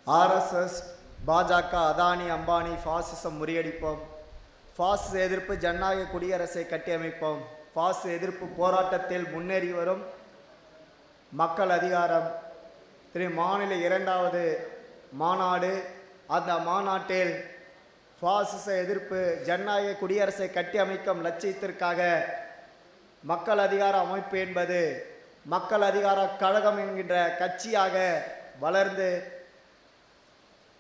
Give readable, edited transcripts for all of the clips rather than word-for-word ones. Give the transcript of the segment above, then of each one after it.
RSS, பாஜக, அதானி, அம்பானி, பாசிசம் முறியடிப்போம். பாசிச எதிர்ப்பு ஜனநாயக குடியரசை கட்டியமைப்போம். பாசிச எதிர்ப்பு போராட்டத்தில் முன்னேறி வரும் மக்கள் அதிகாரம் மாநில 2வது மாநாடு. அந்த மாநாட்டில் பாசிச எதிர்ப்பு ஜனநாயக குடியரசை கட்டியமைக்கும் லட்சியத்திற்காக மக்கள் அதிகார அமைப்பு என்பது மக்கள் அதிகார கழகம் என்கின்ற கட்சியாக வளர்ந்து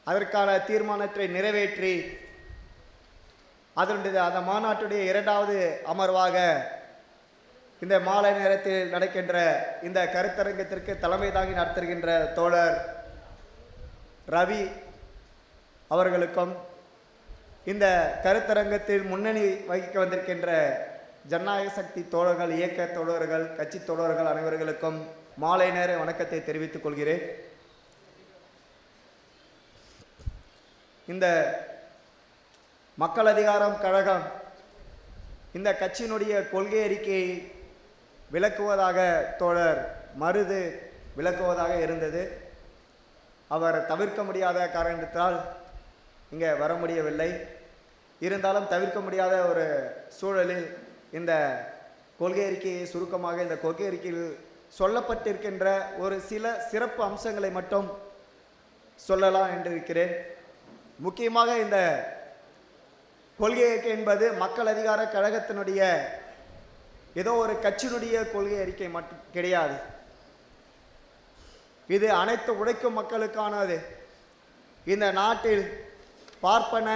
அதற்கான தீர்மானத்தை நிறைவேற்றி அந்த மாநாட்டுடைய 2வது அமர்வாக இந்த மாலை நேரத்தில் நடக்கின்ற இந்த கருத்தரங்கத்திற்கு தலைமை தாங்கி நடத்துகின்ற தோழர் ரவி அவர்களுக்கும் இந்த கருத்தரங்கத்தில் முன்னணி வகிக்க வந்திருக்கின்ற ஜனநாயக சக்தி தோழர்கள், இயக்க தோழர்கள், கட்சி தோழர்கள் அனைவர்களுக்கும் மாலை நேர வணக்கத்தை தெரிவித்துக் கொள்கிறேன். இந்த மக்கள் அதிகாரம் கழகம் இந்த கட்சியினுடைய கொள்கை அறிக்கையை விளக்குவதாக தோழர் மருது விளக்குவதாக இருந்தது. அவர் தவிர்க்க முடியாத காரணத்தால் இங்கே வர முடியவில்லை. இருந்தாலும் தவிர்க்க முடியாத ஒரு சூழலில் இந்த கொள்கை அறிக்கையை சுருக்கமாக இந்த கொள்கை அறிக்கையில் சொல்லப்பட்டிருக்கின்ற ஒரு சில சிறப்பு அம்சங்களை மட்டும் சொல்லலாம் என்று இருக்கிறேன். முக்கியமாக இந்த கொள்கை அறிக்கை என்பது மக்கள் அதிகார கழகத்தினுடைய ஏதோ ஒரு கட்சியினுடைய கொள்கை அறிக்கை மட்டும் கிடையாது. இது அனைத்து உழைக்கும் மக்களுக்கானது. இந்த நாட்டில் பார்ப்பன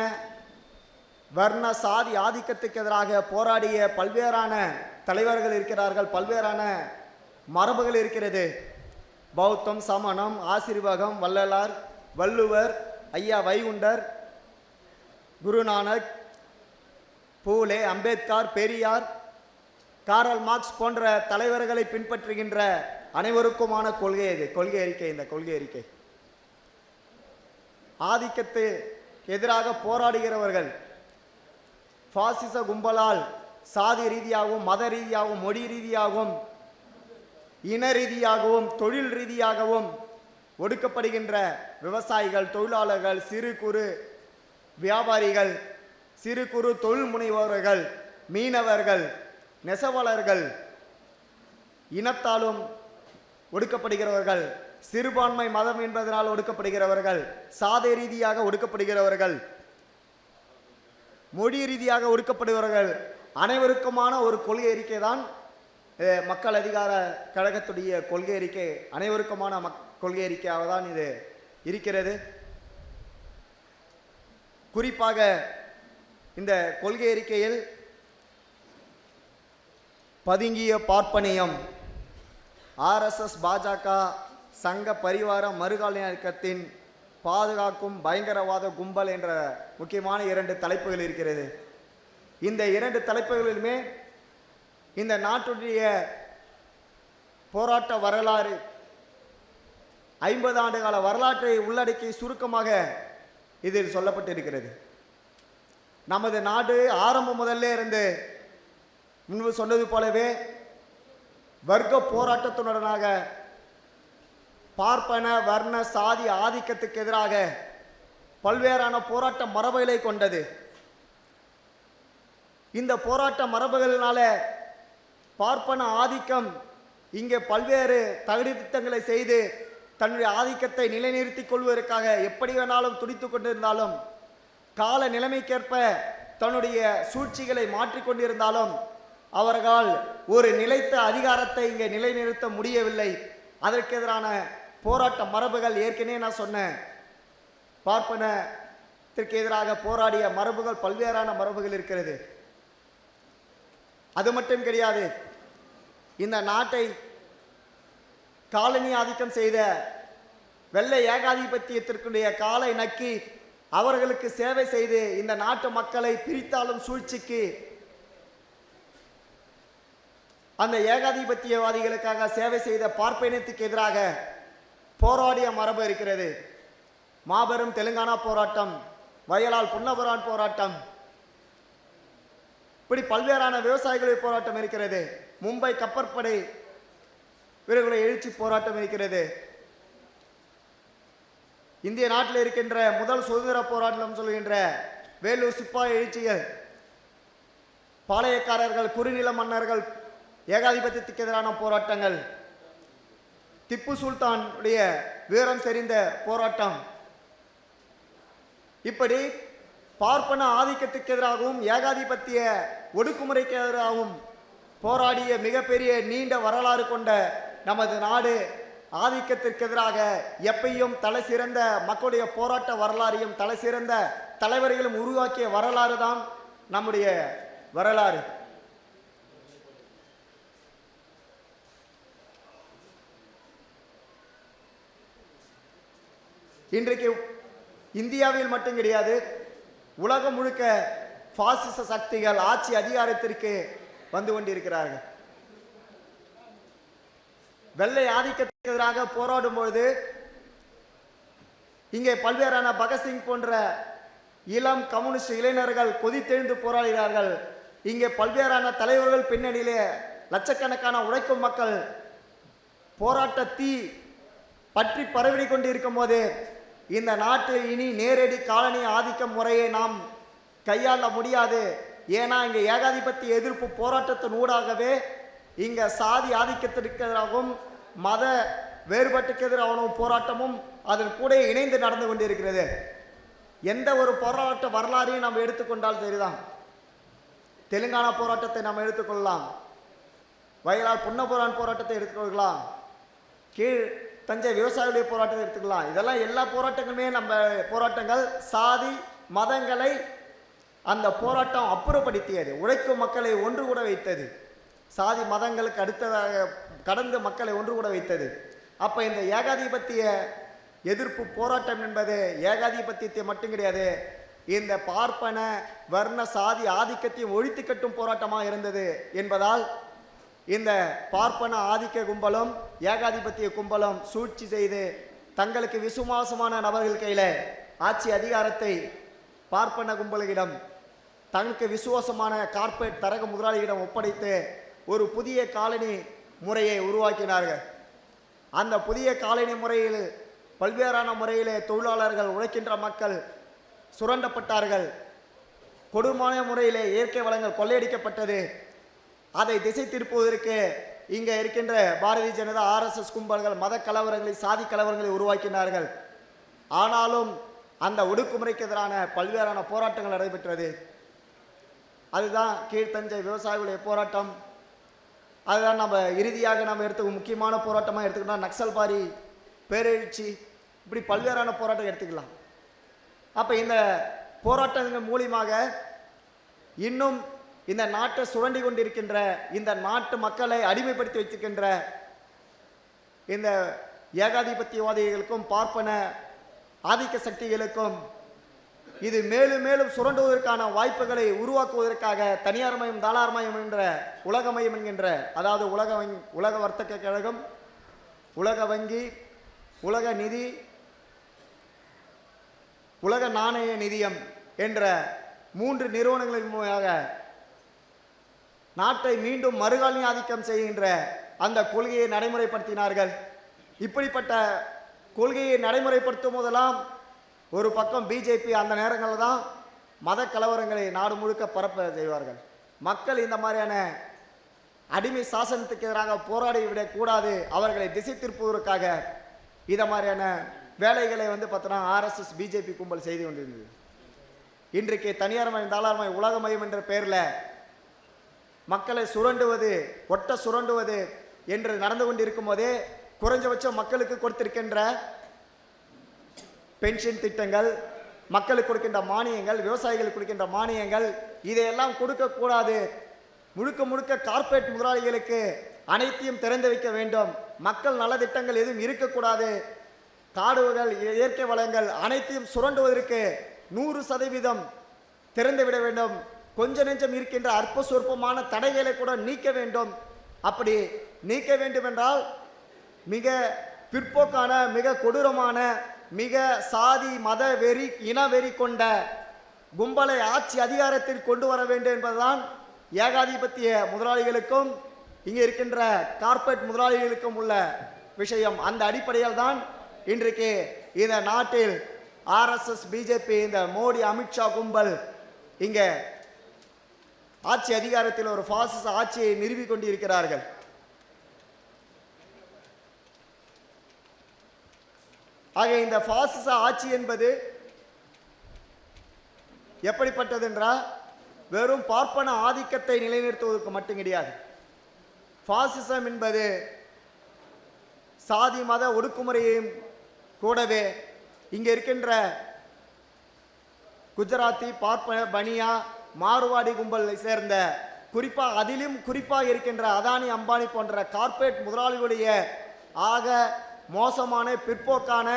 வர்ண சாதி ஆதிக்கத்துக்கு எதிராக போராடிய பல்வேறான தலைவர்கள் இருக்கிறார்கள், பல்வேறான மரபுகள் இருக்கிறது. பௌத்தம், சமணம், ஆசீர்வாகம், வள்ளலார், வள்ளுவர், ஐயா வைகுண்டர், குருநானக், பூலே, அம்பேத்கர், பெரியார், காரல் மார்க்ஸ் போன்ற தலைவர்களை பின்பற்றுகின்ற அனைவருக்குமான கொள்கை இது, கொள்கை அறிக்கை. இந்த கொள்கை அறிக்கை ஆதிக்கத்துக்கு எதிராக போராடுகிறவர்கள் பாசிச கும்பலால் சாதி ரீதியாகவும் மத ரீதியாகவும் மொழி ரீதியாகவும் இன ரீதியாகவும் தொழில் ரீதியாகவும் ஒடுக்கப்படுகின்ற விவசாயிகள், தொழிலாளர்கள், சிறு குறு வியாபாரிகள், சிறு குறு தொழில் முனைவோர்கள், மீனவர்கள், நெசவாளர்கள், இனத்தாலும் ஒடுக்கப்படுகிறவர்கள், சிறுபான்மை மதம் என்பதனால் ஒடுக்கப்படுகிறவர்கள், சாதி ரீதியாக ஒடுக்கப்படுகிறவர்கள், மொழி ரீதியாக ஒடுக்கப்படுகிறவர்கள் அனைவருக்குமான ஒரு கொள்கை அறிக்கை தான் மக்கள் அதிகார கழகத்துடைய கொள்கை அறிக்கை. அனைவருக்குமான கொள்கை அறிக்கையாக தான் இது இருக்கிறது. குறிப்பாக இந்த கொள்கை அறிக்கையில் பதுங்கிய பார்ப்பனியம், ஆர்எஸ்எஸ், பாஜக, சங்க பரிவார மறுகால இயக்கத்தின் பாதுகாக்கும் பயங்கரவாத கும்பல் என்ற முக்கியமான 2 தலைப்புகள் இருக்கிறது. இந்த 2 தலைப்புகளிலுமே இந்த நாட்டுடைய போராட்ட வரலாறு 50 ஆண்டு கால வரலாற்றை உள்ளடக்கி சுருக்கமாக இதில் சொல்லப்பட்டிருக்கிறது. நமது நாடு ஆரம்பம் முதல்ல இருந்து முன்பு சொன்னது போலவே வர்க்க போராட்டத்துடனாக பார்ப்பன வர்ண சாதி ஆதிக்கத்துக்கு எதிராக பல்வேறான போராட்ட மரபுகளை கொண்டது. இந்த போராட்ட மரபுகளினால பார்ப்பன ஆதிக்கம் இங்கே பல்வேறு தகுதி திட்டங்களை செய்து தன்னுடைய ஆதிக்கத்தை நிலைநிறுத்திக் கொள்வதற்காக எப்படி வேணாலும் துடித்து கொண்டிருந்தாலும், கால நிலைமைக்கேற்ப தன்னுடைய சூழ்ச்சிகளை மாற்றிக்கொண்டிருந்தாலும் அவர்களால் ஒரு நிலைத்த அதிகாரத்தை இங்கே நிலைநிறுத்த முடியவில்லை. அதற்கு எதிரான போராட்ட மரபுகள் ஏற்கனவே நான் சொன்னேன். பார்ப்பனத்திற்கு எதிராக போராடிய மரபுகள் பல்வேறான மரபுகள் இருக்கிறது. அது மட்டும் கிடையாது, இந்த நாட்டை காலனி ஆதிக்கம் செய்த வெள்ளை ஏகாதிபத்தியத்திற்குடைய காலை நக்கி அவர்களுக்கு சேவை செய்து இந்த நாட்டு மக்களை பிரித்தாலும் சூழ்ச்சிக்கு அந்த ஏகாதிபத்தியவாதிகளுக்காக சேவை செய்த பார்ப்பனத்துக்கு எதிராக போராடிய மரபு இருக்கிறது. மாபெரும் தெலுங்கானா போராட்டம், வயலால் புன்னபுரான் போராட்டம், இப்படி பல்வேறான விவசாயிகள் போராட்டம் இருக்கிறது. மும்பை கப்பற்படை வீரர்களை எழுச்சி போராட்டம் இருக்கிறது. இந்திய நாட்டில் இருக்கின்ற முதல் சுதந்திர போராட்டம் சொல்கின்ற வேலூர் சிப்பாய் எழுச்சிகள், பாளையக்காரர்கள், குறுநில மன்னர்கள், ஏகாதிபத்தியத்துக்கு எதிரான போராட்டங்கள், திப்பு சுல்தான் உடைய வீரம் செறிந்த போராட்டம், இப்படி பார்ப்பன ஆதிக்கத்துக்கு எதிராகவும் ஏகாதிபத்திய ஒடுக்குமுறைக்கு எதிராகவும் போராடிய மிகப்பெரிய நீண்ட வரலாறு கொண்ட நமது நாடு ஆதிக்கத்திற்கு எதிராக எப்பையும் தலை சிறந்த மக்களுடைய போராட்ட வரலாறையும் தலை சிறந்த தலைவர்களும் உருவாக்கிய வரலாறு தான் நம்முடைய வரலாறு. இன்றைக்கு இந்தியாவில் மட்டும் கிடையாது, உலகம் முழுக்க பாசிச சக்திகள் ஆட்சி அதிகாரத்திற்கு வந்து கொண்டிருக்கிறார்கள். வெள்ளை ஆதிக்கத்துக்கு எதிராக போராடும் பொழுது இங்கே பல்வேறான பகத்சிங் போன்ற இளம் கம்யூனிஸ்ட் இளைஞர்கள் கொதித்தெழுந்து போராடுகிறார்கள். இங்கே பல்வேறான தலைவர்கள் பின்னணியிலே லட்சக்கணக்கான உழைக்கும் மக்கள் போராட்ட தீ பற்றி பரவி கொண்டிருக்கும் போது இந்த நாட்டில் இனி நேரடி காலனி ஆதிக்க முறையை நாம் கையாள முடியாது. ஏன்னா இங்கே ஏகாதிபத்திய எதிர்ப்பு போராட்டத்தின் ஊடாகவே இங்கே சாதி ஆதிக்கத்திற்கு எதிராகவும் மத வேறுபாட்டுக்கு எதிராகவும் போராட்டமும் அதன் கூட இணைந்து நடந்து கொண்டிருக்கிறது. எந்த ஒரு போராட்ட வரலாறையும் நாம் எடுத்துக்கொண்டால் சரிதான். தெலுங்கானா போராட்டத்தை நாம் எடுத்துக்கொள்ளலாம், வயலார் புன்னபுரான் போராட்டத்தை எடுத்துக்கொள்ளலாம், கீழ் தஞ்சை விவசாயிகளுடைய போராட்டத்தை எடுத்துக்கலாம். இதெல்லாம் எல்லா போராட்டங்களுமே நம்ம போராட்டங்கள் சாதி மதங்களை அந்த போராட்டம் அப்புறப்படுத்தியது, உழைக்கும் மக்களை ஒன்று கூட வைத்தது, சாதி மதங்களுக்கு அடுத்ததாக கடந்து மக்களை ஒன்று கூட வைத்தது. அப்போ இந்த ஏகாதிபத்திய எதிர்ப்பு போராட்டம் என்பது ஏகாதிபத்தியத்தை மட்டும் கிடையாது, இந்த பார்ப்பன வர்ண சாதி ஆதிக்கத்தையும் ஒழித்து கட்டும் போராட்டமாக இருந்தது என்பதால் இந்த பார்ப்பன ஆதிக்க கும்பலும் ஏகாதிபத்திய கும்பலும் சூழ்ச்சி செய்து தங்களுக்கு விசுவாசமான நபர்கள் கையில் ஆட்சி அதிகாரத்தை பார்ப்பன கும்பலிடம் தங்களுக்கு விசுவாசமான கார்ப்பரேட் தரக முதலாளியிடம் ஒப்படைத்து ஒரு புதிய காலனி முறையை உருவாக்கினார்கள். அந்த புதிய காலனி முறையில் பல்வேறான முறையிலே தொழிலாளர்கள் உழைக்கின்ற மக்கள் சுரண்டப்பட்டார்கள். கொடுமையான முறையிலே இயற்கை வளங்கள் கொள்ளையடிக்கப்பட்டது. அதை திசை திருப்புவதற்கு இங்கே இருக்கின்ற பாரதிய ஜனதா ஆர்எஸ்எஸ் கும்பல்கள் மத கலவரங்களை சாதி கலவரங்களை உருவாக்கினார்கள். ஆனாலும் அந்த ஒடுக்குமுறைக்கு எதிரான பல்வேறான போராட்டங்கள் நடைபெற்றது. அதுதான் கீழ்த்தஞ்சை விவசாயிகளுடைய போராட்டம். அதுதான் நம்ம இறுதியாக நம்ம எடுத்துக்க முக்கியமான போராட்டமாக எடுத்துக்கிட்டோம். நக்சல்பாரி பேரெழுச்சி, இப்படி பல்வேறான போராட்டம் எடுத்துக்கலாம். அப்போ இந்த போராட்டங்கள் மூலியமாக இன்னும் இந்த நாட்டை சுரண்டி கொண்டிருக்கின்ற இந்த நாட்டு மக்களை அடிமைப்படுத்தி வைத்திருக்கின்ற இந்த ஏகாதிபத்தியவாதிகளுக்கும் பார்ப்பன ஆதிக்க சக்திகளுக்கும் இது மேலும் மேலும் சுரண்டுவதற்கான வாய்ப்புகளை உருவாக்குவதற்காக தனியார் மயம் தாளார் மயம் என்ற உலகமயம் என்கின்ற, அதாவது உலக வர்த்தக கழகம், உலக வங்கி, உலக நிதி, உலக நாணய நிதியம் என்ற 3 நிறுவனங்களின் மூலமாக நாட்டை மீண்டும் மறுகாலனி ஆதிக்கம் செய்கின்ற அந்த கொள்கையை நடைமுறைப்படுத்தினார்கள். இப்படிப்பட்ட கொள்கையை நடைமுறைப்படுத்தும் போதெல்லாம் ஒரு பக்கம் பிஜேபி அந்த நேரங்களில் தான் மத கலவரங்களை நாடு முழுக்க பரப்ப செய்வார்கள். மக்கள் இந்த மாதிரியான அடிமை சாசனத்துக்கு எதிராக போராடி விடக்கூடாது, அவர்களை திசை திருப்புவதற்காக இதை மாதிரியான வேலைகளை பார்த்தோன்னா ஆர்எஸ்எஸ் பிஜேபி கும்பல் செய்து கொண்டிருந்தது. இன்றைக்கு தனியார் மயம் தாளார் மயம் உலக மயம் என்ற பெயரில் மக்களை சுரண்டுவது, ஒட்ட சுரண்டுவது என்று நடந்து கொண்டிருக்கும் போதே குறைஞ்சபட்சம் மக்களுக்கு கொடுத்திருக்கின்ற பென்ஷன் திட்டங்கள், மக்களுக்கு கொடுக்கின்ற மானியங்கள், விவசாயிகளுக்கு கொடுக்கின்ற மானியங்கள், இதையெல்லாம் கொடுக்கக்கூடாது. முழுக்க முழுக்க கார்ப்பரேட் முதலாளிகளுக்கு அனைத்தையும் திறந்து வைக்க வேண்டும். மக்கள் நலத்திட்டங்கள் எதுவும் இருக்கக்கூடாது. காடுகள், இயற்கை வளங்கள் அனைத்தையும் சுரண்டுவதற்கு 100% திறந்துவிட வேண்டும். கொஞ்ச நெஞ்சம் இருக்கின்ற அற்ப சொற்பமான தடைகளை கூட நீக்க வேண்டும். அப்படி நீக்க வேண்டும் என்றால் மிக பிற்போக்கான, மிக கொடூரமான, மிக சாதி மத வெறி இனவெறி கொண்ட கும்பலை ஆட்சி அதிகாரத்தில் கொண்டு வர வேண்டும் என்பதுதான் ஏகாதிபத்திய முதலாளிகளுக்கும் இங்கே இருக்கின்ற கார்ப்பரேட் முதலாளிகளுக்கும் உள்ள விஷயம். அந்த அடிப்படையில் தான் இன்றைக்கு இந்த நாட்டில் ஆர்எஸ்எஸ் பிஜேபி இந்த மோடி அமித்ஷா கும்பல் இங்கே ஆட்சி அதிகாரத்தில் ஒரு பாசிச ஆட்சியை நிறுவிக் கொண்டிருக்கிறார்கள். ஆக இந்த பாசிச ஆட்சி என்பது எப்படிப்பட்டது என்றால் வெறும் பார்ப்பன ஆதிக்கத்தை நிலைநிறுத்துவதற்கு மட்டும் கிடையாது. பாசிசம் என்பது சாதி மத ஒடுக்குமுறையையும் கூடவே இங்கே இருக்கின்ற குஜராத்தி பார்ப்பன பனியா மார்வாடி கும்பலை சேர்ந்த அதிலும் குறிப்பாக இருக்கின்ற அதானி அம்பானி போன்ற கார்ப்பரேட் முதலாளிகளுடைய ஆக மோசமான பிற்போக்கான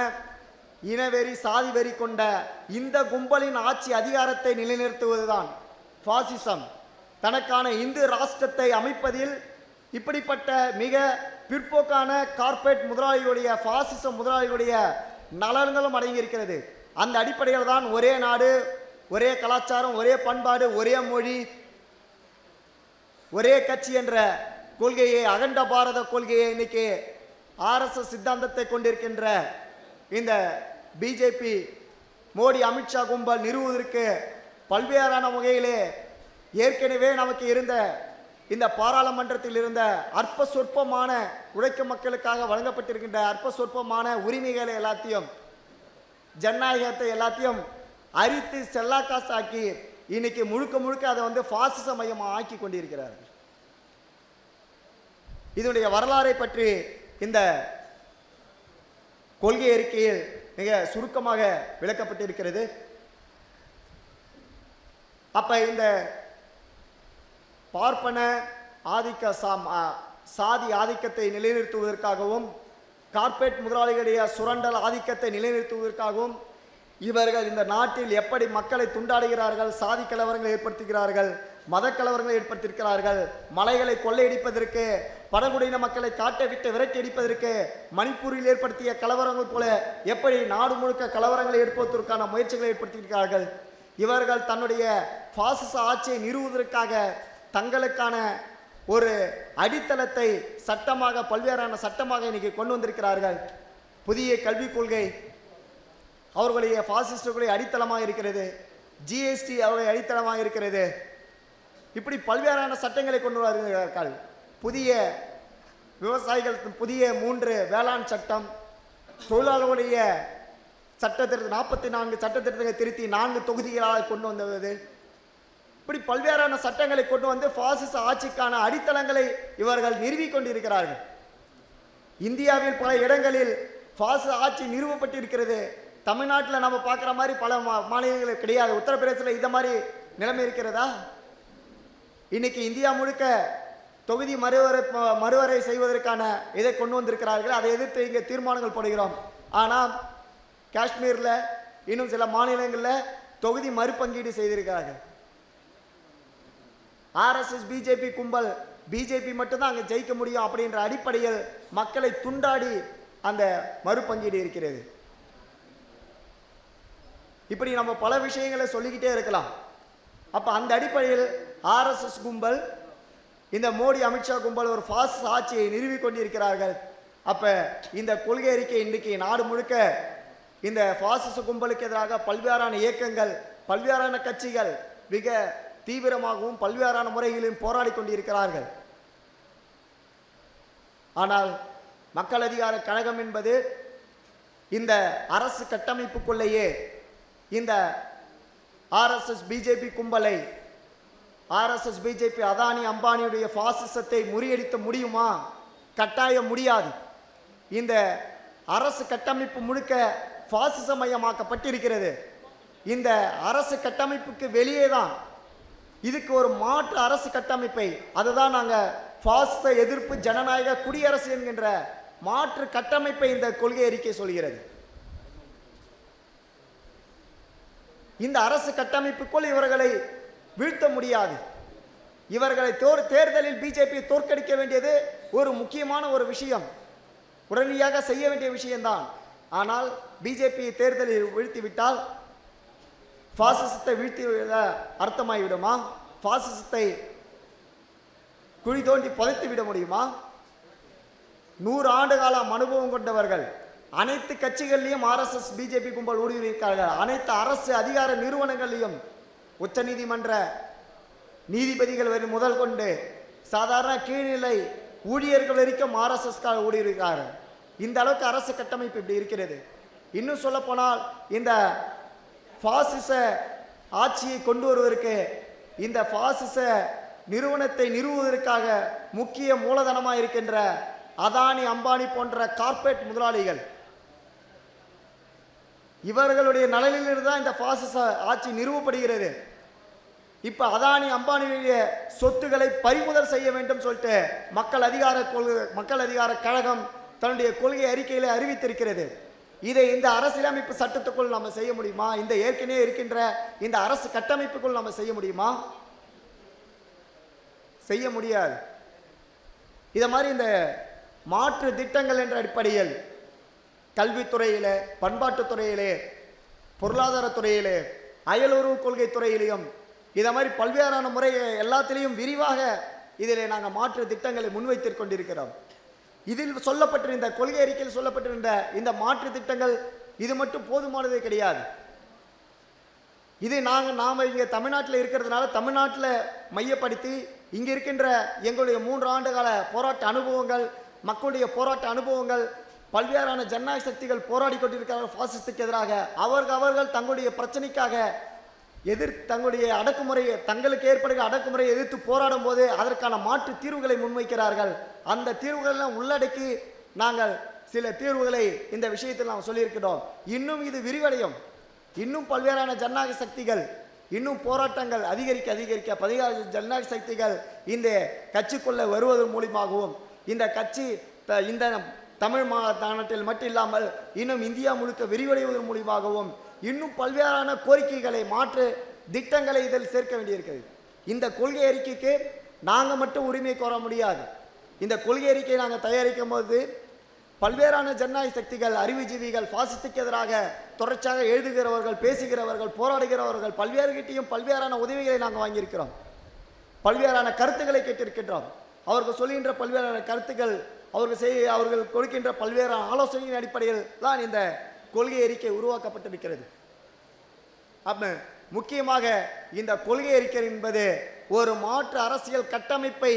இனவெறி சாதி வெறி கொண்ட இந்த கும்பலின் ஆட்சி அதிகாரத்தை நிலைநிறுத்துவதுதான் பாசிசம். தனக்கான இந்து ராஷ்டிரத்தை அமைப்பதில் இப்படிப்பட்ட மிக பிற்போக்கான கார்ப்பரேட் முதலாளிகளுடைய பாசிச முதலாளிகளுடைய நலன்களும் அடங்கியிருக்கிறது. அந்த அடிப்படையில் தான் ஒரே நாடு, ஒரே கலாச்சாரம், ஒரே பண்பாடு, ஒரே மொழி, ஒரே கட்சி என்ற கொள்கையை, அகண்ட பாரத கொள்கையை இன்னைக்கு ஆர்எஸ்எஸ் சித்தாந்தத்தை கொண்டிருக்கின்ற இந்த பிஜேபி மோடி அமித்ஷா கும்பல் நிறுவுவதற்கு பல்வேறான வகையிலே ஏற்கனவே நமக்கு இருந்த இந்த பாராளுமன்றத்தில் இருந்த அற்ப சொற்பமான உழைக்கும் மக்களுக்காக வழங்கப்பட்டிருக்கின்ற அற்ப சொற்பமான உரிமைகளை எல்லாத்தையும், ஜனநாயகத்தை எல்லாத்தையும் அரித்து செல்லாக்காசாக்கி இன்னைக்கு முழுக்க முழுக்க அதை பாசிச மையமாக ஆக்கி கொண்டிருக்கிறார்கள். இதனுடைய வரலாறை பற்றி இந்த கொள்கை அறிக்கையில் மிக சுருக்கமாக விளக்கப்பட்டிருக்கிறது. அப்ப இந்த பார்ப்பன ஆதிக்க சாதி ஆதிக்கத்தை நிலைநிறுத்துவதற்காகவும் கார்ப்பரேட் முதலாளிகளுடைய சுரண்டல் ஆதிக்கத்தை நிலைநிறுத்துவதற்காகவும் இவர்கள் இந்த நாட்டில் எப்படி மக்களை துண்டாடுகிறார்கள், சாதி கலவரங்களை ஏற்படுத்துகிறார்கள், மத கலவரங்களை ஏற்படுத்தியிருக்கிறார்கள், மலைகளை கொள்ளையடிப்பதற்கு, பழங்குடியின மக்களை காட்டை விட்டு விரட்டி அடிப்பதற்கு, மணிப்பூரில் ஏற்படுத்திய கலவரங்கள் போல எப்படி நாடு முழுக்க கலவரங்களை ஏற்படுத்துவதற்கான முயற்சிகளை ஏற்படுத்தியிருக்கிறார்கள். இவர்கள் தன்னுடைய பாசிச ஆட்சியை நிறுவுவதற்காக தங்களுக்கான ஒரு அடித்தளத்தை சட்டமாக, பல்வேறான சட்டமாக இன்னைக்கு கொண்டு வந்திருக்கிறார்கள். புதிய கல்விக் கொள்கை அவர்களுடைய பாசிஸ்டுகளுடைய அடித்தளமாக இருக்கிறது. ஜிஎஸ்டி அவருடைய அடித்தளமாக இருக்கிறது. இப்படி பல்வேறான சட்டங்களை கொண்டு வருகிறார்கள். புதிய விவசாயிகள் புதிய 3 வேளாண் சட்டம், தொழிலாளர்களுடைய சட்டத்திருத்தம் 44 சட்டத்திருத்தங்களை திருத்தி 4 தொகுதிகளாக கொண்டு வந்தது. இப்படி பல்வேறான சட்டங்களை கொண்டு வந்து பாசிச ஆட்சிக்கான அடித்தளங்களை இவர்கள் நிறுவிக் கொண்டிருக்கிறார்கள். இந்தியாவில் பல இடங்களில் பாசிச ஆட்சி நிறுவப்பட்டிருக்கிறது. தமிழ்நாட்டில் நம்ம பார்க்குற மாதிரி பல மாநிலங்கள் கிடையாது. உத்தரப்பிரதேசத்தில் இந்த மாதிரி நிலைமை இருக்கிறதா? இன்னைக்கு இந்தியா முழுக்க தொகுதி மறுவரை செய்வதற்கான இதை கொண்டு வந்திருக்கிறார்கள். அதை எதிர்த்து இங்கே தீர்மானங்கள் போடுகிறோம். ஆனால் காஷ்மீரில் இன்னும் சில மாநிலங்களில் தொகுதி மறுபங்கீடு செய்திருக்கிறார்கள். ஆர்எஸ்எஸ் பிஜேபி கும்பல், பிஜேபி மட்டும்தான் அங்கே ஜெயிக்க முடியும் அப்படின்ற அடிப்படையில் மக்களை துண்டாடி அந்த மறுபங்கீடு இருக்கிறது. இப்படி நம்ம பல விஷயங்களை சொல்லிக்கிட்டே இருக்கலாம். அப்போ அந்த அடிப்படையில் ஆர்எஸ்எஸ் கும்பல், இந்த மோடி அமித்ஷா கும்பல் ஒரு பாசிச ஆட்சியை நிறுவிக் கொண்டிருக்கிறார்கள். அப்போ இந்த கொள்கை அறிக்கை இன்றைக்கு நாடு முழுக்க இந்த பாசிச கும்பலுக்கு எதிராக பல்வேறான இயக்கங்கள், பல்வேறான கட்சிகள் மிக தீவிரமாகவும் பல்வேறான முறைகளிலும் போராடி கொண்டிருக்கிறார்கள். ஆனால் மக்கள் அதிகார கழகம் என்பது இந்த அரசு கட்டமைப்புக்குள்ளேயே இந்த ஆர்எஸ்எஸ் பிஜேபி கும்பலை, ஆர்எஸ்எஸ் பிஜேபி அதானி அம்பானியுடைய பாசிசத்தை முறியடிக்க முடியுமா? கட்டாயம் முடியாது. இந்த அரசு கட்டமைப்பு முழுக்க பாசிச மயமாக்கப்பட்டிருக்கிறது. இந்த அரசு கட்டமைப்புக்கு வெளியே தான் இதுக்கு ஒரு மாற்று அரசு கட்டமைப்பை, அதுதான் நாங்கள் பாசிச எதிர்ப்பு ஜனநாயக குடியரசு என்கின்ற மாற்று கட்டமைப்பை இந்த கொள்கை அறிக்கை சொல்கிறது. இந்த அரசு கட்டமைப்புக்குள் இவர்களை வீழ்த்த முடியாது. இவர்களை தேர்தலில் பிஜேபி தோற்கடிக்க வேண்டியது ஒரு முக்கியமான ஒரு விஷயம், உடனடியாக செய்ய வேண்டிய விஷயம்தான். ஆனால் பிஜேபி தேர்தலில் வீழ்த்திவிட்டால் பாசிசத்தை வீழ்த்தி அர்த்தமாகிவிடுமா? பாசிசத்தை குழி தோண்டி புதைத்து விட முடியுமா? 100 ஆண்டு காலம் அனுபவம் கொண்டவர்கள் அனைத்து கட்சிகள்லையும் RSS பிஜேபி கும்பல் ஊடுருவியிருக்கார்கள். அனைத்து அரசு அதிகார நிறுவனங்களையும் உச்சநீதிமன்ற நீதிபதிகள் வரை முதல் கொண்டு சாதாரண கீழ்நிலை ஊழியர்கள் வரைக்கும் RSS ஊடுருவியிருக்கார்கள். இந்த அளவுக்கு அரசு கட்டமைப்பு இப்படி இருக்கிறது. இன்னும் சொல்ல போனால் இந்த பாசிச ஆட்சியை கொண்டு வருவதற்கு, இந்த பாசிச நிறுவனத்தை நிறுவுவதற்காக முக்கிய மூலதனமாக இருக்கின்ற அதானி அம்பானி போன்ற கார்ப்பரேட் முதலாளிகள், இவர்களுடைய நலனிலிருந்து தான் இந்த பாசிச ஆட்சி நிறுவப்படுகிறது. இப்ப அதானி அம்பானியுடைய சொத்துக்களை பறிமுதல் செய்ய வேண்டும் சொல்லிட்டு மக்கள் அதிகார கழகம் தன்னுடைய கொள்கை அறிக்கையில அறிவித்திருக்கிறது. இதை இந்த அரசியலமைப்பு சட்டத்துக்குள் நம்ம செய்ய முடியுமா? இந்த ஏற்கனவே இருக்கின்ற இந்த அரசு கட்டமைப்புக்குள் நம்ம செய்ய முடியுமா? செய்ய முடியாது. இதை மாதிரி இந்த மாற்று திட்டங்கள் என்ற அடிப்படையில் கல்வித்துறையிலே, பண்பாட்டுத்துறையிலே, பொருளாதாரத்துறையிலே, அயலுறவு கொள்கை துறையிலையும் இதை மாதிரி பல்வேறான முறையை எல்லாத்திலையும் விரிவாக இதில் நாங்கள் மாற்று திட்டங்களை முன்வைத்து கொண்டிருக்கிறோம். இதில் சொல்லப்பட்டிருந்த கொள்கை அறிக்கையில் சொல்லப்பட்டிருந்த இந்த மாற்று திட்டங்கள் இது மட்டும் போதுமானதே கிடையாது. இது நாம் இங்கே தமிழ்நாட்டில் இருக்கிறதுனால தமிழ்நாட்டில் மையப்படுத்தி இங்கே இருக்கின்ற எங்களுடைய 3 ஆண்டு கால போராட்ட அனுபவங்கள், மக்களுடைய போராட்ட அனுபவங்கள், பல்வேறான ஜனநாயக சக்திகள் போராடி கொண்டிருக்கிறார்கள் பாசிசத்துக்கு எதிராக. அவர்கள் தங்களுடைய பிரச்சனைக்காக தங்களுடைய அடக்குமுறையை, தங்களுக்கு ஏற்படுகிற அடக்குமுறையை எதிர்த்து போராடும் போது அதற்கான மாற்று தீர்வுகளை முன்வைக்கிறார்கள். அந்த தீர்வுகளெல்லாம் உள்ளடக்கி நாங்கள் சில தீர்வுகளை இந்த விஷயத்தில் நாம் சொல்லியிருக்கிறோம். இன்னும் இது விரிவடையும். இன்னும் பல்வேறான ஜனநாயக சக்திகள், இன்னும் போராட்டங்கள் அதிகரிக்க பதினாறு ஜனநாயக சக்திகள் இந்த கட்சிக்குள்ள வருவதன் மூலமாகவும், இந்த கட்சி இந்த தமிழ் மாநாட்டில் மட்டும் இல்லாமல் இன்னும் இந்தியா முழுக்க விரிவடைவதன் மூலமாகவும் இன்னும் பல்வேறான கோரிக்கைகளை, மாற்று திட்டங்களை இதில் சேர்க்க வேண்டியிருக்கிறது. இந்த கொள்கை அறிக்கைக்கு நாங்கள் மட்டும் உரிமை கோர முடியாது. இந்த கொள்கை அறிக்கையை நாங்கள் தயாரிக்கும் போது பல்வேறான ஜனநாயக சக்திகள், அறிவுஜீவிகள், பாசிசத்துக்கு எதிராக தொடர்ச்சியாக எழுதுகிறவர்கள், பேசுகிறவர்கள், போராடுகிறவர்கள் பல்வேறுகிட்டையும் பல்வேறான உதவிகளை நாங்கள் வாங்கியிருக்கிறோம். பல்வேறான கருத்துக்களை கேட்டிருக்கின்றோம். அவர்கள் சொல்கின்ற பல்வேறான கருத்துக்கள், அவர்கள் கொடுக்கின்ற பல்வேறு ஆலோசனையின் அடிப்படையில் தான் இந்த கொள்கை அறிக்கை உருவாக்கப்பட்டிருக்கிறது. அப்ப முக்கியமாக இந்த கொள்கை அறிக்கை என்பது ஒரு மாற்று அரசியல் கட்டமைப்பை,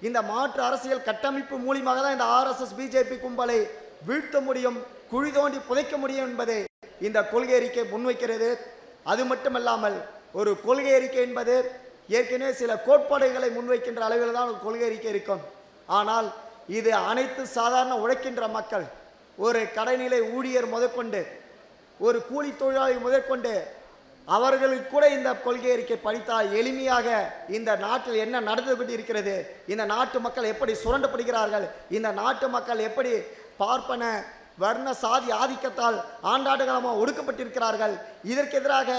இந்த மாற்று அரசியல் கட்டமைப்பு மூலமாக தான் இந்த RSS பிஜேபி கும்பலை வீழ்த்த முடியும், குழி தோண்டி புதைக்க முடியும் என்பதை இந்த கொள்கை அறிக்கை முன்வைக்கிறது. அது மட்டுமல்லாமல் ஒரு கொள்கை அறிக்கை என்பது ஏற்கனவே சில கோட்பாடுகளை முன்வைக்கின்ற அளவில் தான் ஒரு கொள்கை அறிக்கை இருக்கும். ஆனால் இது அனைத்து சாதாரண உழைக்கின்ற மக்கள், ஒரு கடைநிலை ஊழியர் முதற்கொண்டு, ஒரு கூலி தொழிலாளி முதற்கொண்டு அவர்களுக்கு கூட இந்த கொள்கை அறிக்கை படித்தால் எளிமையாக இந்த நாட்டில் என்ன நடந்து கொண்டிருக்கிறது, இந்த நாட்டு மக்கள் எப்படி சுரண்டப்படுகிறார்கள், இந்த நாட்டு மக்கள் எப்படி பார்ப்பன வர்ண சாதி ஆதிக்கத்தால் ஆண்டாண்டு காலமாக ஒடுக்கப்பட்டிருக்கிறார்கள், இதற்கு எதிராக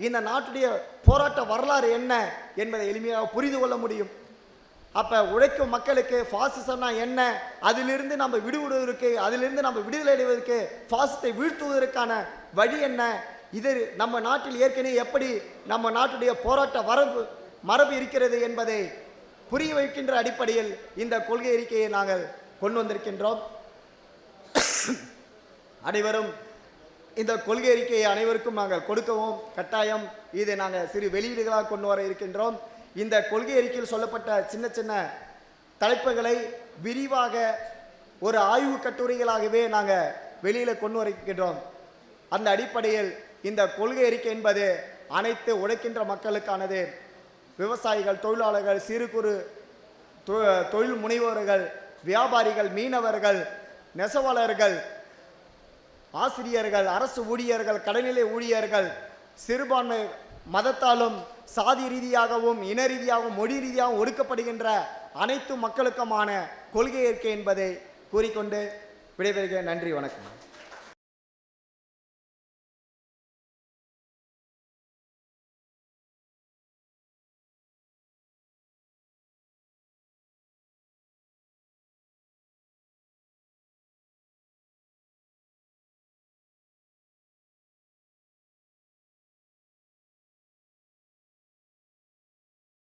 இந்த நாட்டுடைய போராட்ட வரலாறு என்ன என்பதை எளிமையாக புரிந்து கொள்ள முடியும். அப்போ உழைக்கும் மக்களுக்கு பாசிசம்னா என்ன, அதிலிருந்து நம்ம விடுபடுவதற்கு, அதிலிருந்து நம்ம விடுதலை அடைவதற்கு, பாசிசத்தை வீழ்த்துவதற்கான வழி என்ன, இது நம்ம நாட்டில் ஏற்கனவே எப்படி நம்ம நாட்டுடைய போராட்ட மரபு இருக்கிறது என்பதை புரிய வைக்கின்ற அடிப்படையில் இந்த கொள்கை அறிக்கையை நாங்கள் கொண்டு வந்திருக்கின்றோம். அனைவரும் இந்த கொள்கை அறிக்கையை அனைவருக்கும் நாங்கள் கொடுக்கவும் கட்டாயம் இதை நாங்கள் சிறு வெளியீடுகளாக கொண்டு வர இருக்கின்றோம். இந்த கொள்கை அறிக்கையில் சொல்லப்பட்ட சின்ன சின்ன தலைப்புகளை விரிவாக ஒரு ஆய்வு கட்டுரைகளாகவே நாங்கள் வெளியில் கொண்டு வருகின்றோம். அந்த அடிப்படையில் இந்த கொள்கை அறிக்கை என்பது அனைத்து உழைக்கின்ற மக்களுக்கானது. விவசாயிகள், தொழிலாளர்கள், சிறு குறு தொழில் முனைவோர்கள், வியாபாரிகள், மீனவர்கள், நெசவாளர்கள், ஆசிரியர்கள், அரசு ஊழியர்கள், கடைநிலை ஊழியர்கள், சிறுபான்மை மதத்தாலும் சாதி ரீதியாகவும் இன ரீதியாகவும் மொழி ரீதியாகவும் ஒடுக்கப்படுகின்ற அனைத்து மக்களுக்குமான கொள்கை அறிக்கை என்பதை கூறிக்கொண்டு விடைபெறுகிறேன். நன்றி, வணக்கம்.